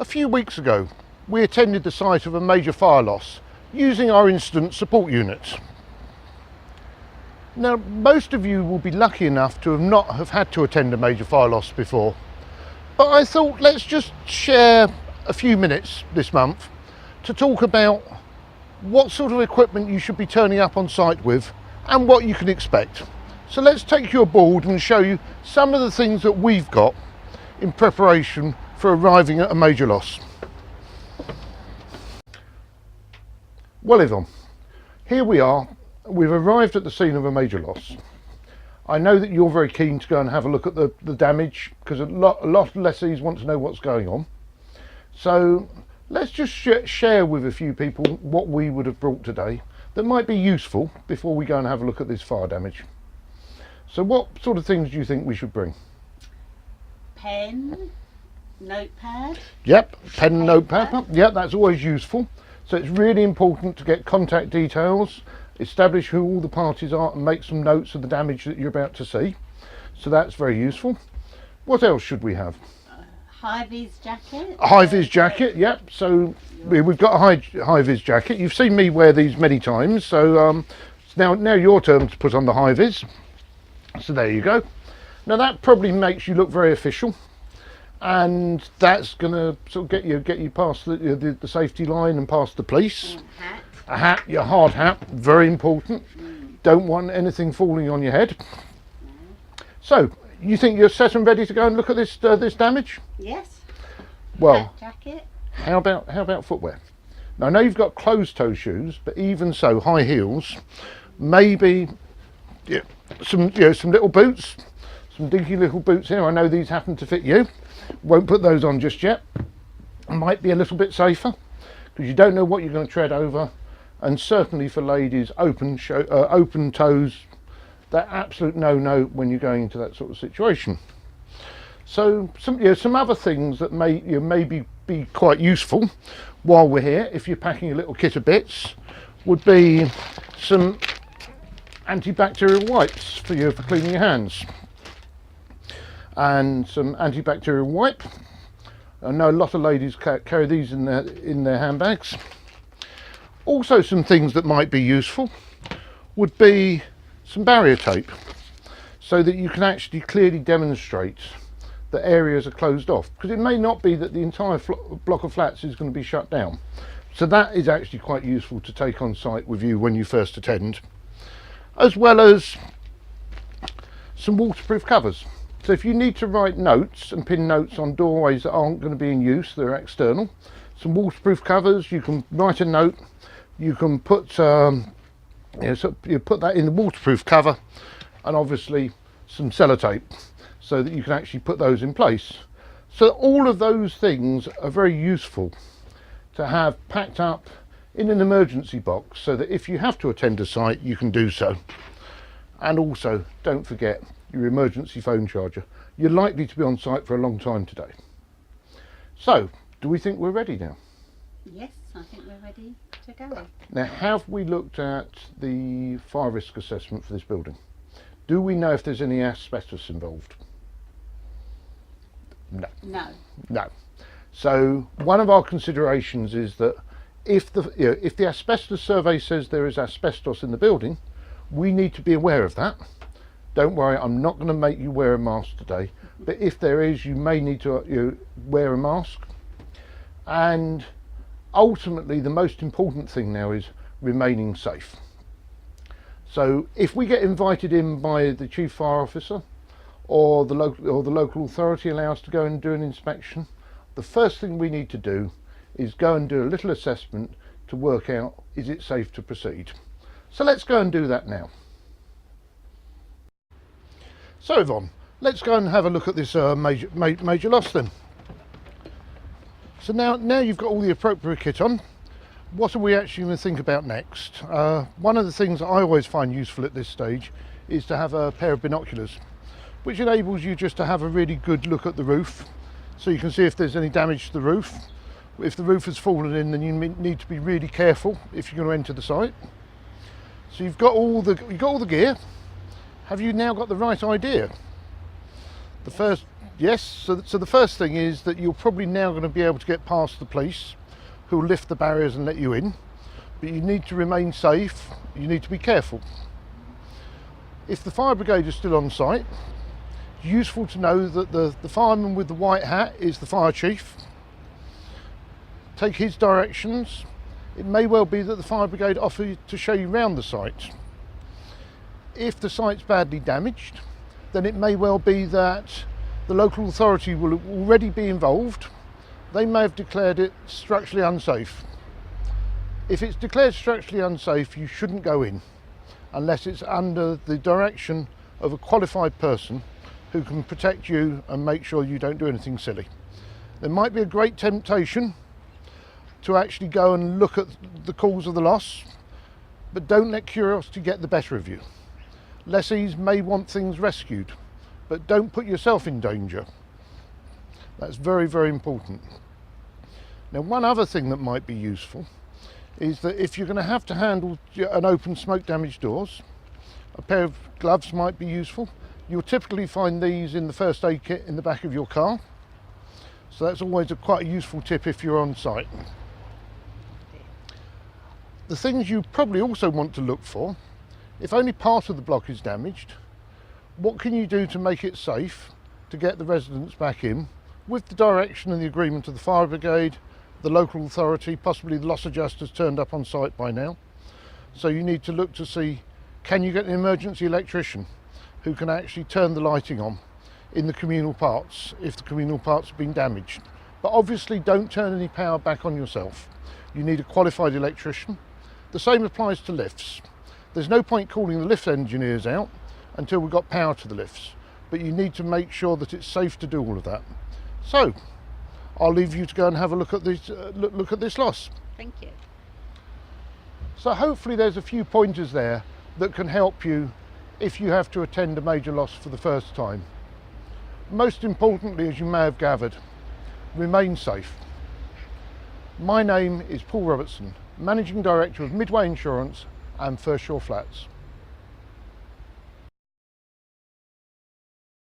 A few weeks ago, we attended the site of a major fire loss using our incident support units. Now, most of you will be lucky enough to not have had to attend a major fire loss before, but I thought let's just share a few minutes this month to talk about what sort of equipment you should be turning up on site with and what you can expect. So let's take you aboard and show you some of the things that we've got in preparation for arriving at a major loss. Well, Yvonne, here we are. We've arrived at the scene of a major loss. I know that you're very keen to go and have a look at the damage because a lot of lessees want to know what's going on. So let's just share with a few people what we would have brought today that might be useful before we go and have a look at this fire damage. So what sort of things do you think we should bring? Pen, notepad. Yep, pen and notepad. Yep, that's always useful. So it's really important to get contact details, establish who all the parties are and make some notes of the damage that you're about to see. So that's very useful. What else should we have? High-vis jacket. A high-vis jacket, yep. So we've got a high-vis jacket. You've seen me wear these many times. So it's now your turn to put on the high-vis. So there you go. Now that probably makes you look very official, and that's going to sort of get you past the safety line and past the police. Hat. A hat, your hard hat, very important. Don't want anything falling on your head. So you think you're set and ready to go and look at this damage? Yes. Well, jacket. how about footwear? Now I know you've got closed-toe shoes, but even so, high heels, maybe some little boots. Some dinky little boots here. I know these happen to fit you. Won't put those on just yet. Might be a little bit safer because you don't know what you're going to tread over, and certainly for ladies, open toes, they're absolute no when you're going into that sort of situation. So some other things that may be quite useful while we're here, if you're packing a little kit of bits, would be some antibacterial wipes for cleaning your hands. And some antibacterial wipe. I know a lot of ladies carry these in their handbags. Also, some things that might be useful would be some barrier tape, so that you can actually clearly demonstrate that areas are closed off, because it may not be that the entire block of flats is going to be shut down. So that is actually quite useful to take on site with you when you first attend, as well as some waterproof covers. So if you need to write notes and pin notes on doorways that aren't going to be in use, they're external, some waterproof covers, you can write a note, you can put so you put that in the waterproof cover, and obviously some sellotape so that you can actually put those in place. So all of those things are very useful to have packed up in an emergency box so that if you have to attend a site, you can do so. And also, don't forget your emergency phone charger. You're likely to be on site for a long time today. So, do we think we're ready now? Yes, I think we're ready to go. Now, have we looked at the fire risk assessment for this building? Do we know if there's any asbestos involved? No. No. So, one of our considerations is that if the asbestos survey says there is asbestos in the building, we need to be aware of that. Don't worry, I'm not going to make you wear a mask today, but if there is, you may need to wear a mask. And ultimately, the most important thing now is remaining safe. So if we get invited in by the chief fire officer or the local authority allow us to go and do an inspection, the first thing we need to do is go and do a little assessment to work out, is it safe to proceed? So let's go and do that now. So Yvonne, let's go and have a look at this major loss then. So now you've got all the appropriate kit on, what are we actually going to think about next? One of the things that I always find useful at this stage is to have a pair of binoculars, which enables you just to have a really good look at the roof, so you can see if there's any damage to the roof. If the roof has fallen in, then you need to be really careful if you're going to enter the site. So you've got all the gear. Have you now got the right idea? The first, yes, so the first thing is that you're probably now going to be able to get past the police who will lift the barriers and let you in, but you need to remain safe, you need to be careful. If the fire brigade is still on site, it's useful to know that the fireman with the white hat is the fire chief. Take his directions. It may well be that the fire brigade offer to show you around the site. If the site's badly damaged, then it may well be that the local authority will already be involved. They may have declared it structurally unsafe. If it's declared structurally unsafe, you shouldn't go in unless it's under the direction of a qualified person who can protect you and make sure you don't do anything silly. There might be a great temptation to actually go and look at the cause of the loss, but don't let curiosity get the better of you. Lessees may want things rescued, but don't put yourself in danger. That's very, very important. Now, one other thing that might be useful is that if you're going to handle an open smoke damaged doors, a pair of gloves might be useful. You'll typically find these in the first aid kit in the back of your car. So that's always quite a useful tip if you're on site. The things you probably also want to look for, if only part of the block is damaged, what can you do to make it safe to get the residents back in with the direction and the agreement of the fire brigade, the local authority, possibly the loss adjusters turned up on site by now. So you need to look to see, can you get an emergency electrician who can actually turn the lighting on in the communal parts if the communal parts have been damaged. But obviously don't turn any power back on yourself. You need a qualified electrician. The same applies to lifts. There's no point calling the lift engineers out until we've got power to the lifts, but you need to make sure that it's safe to do all of that. So I'll leave you to go and have a look at this, look at this loss. Thank you. So hopefully there's a few pointers there that can help you if you have to attend a major loss for the first time. Most importantly, as you may have gathered, remain safe. My name is Paul Robertson, Managing Director of Midway Insurance and First Shore Flats.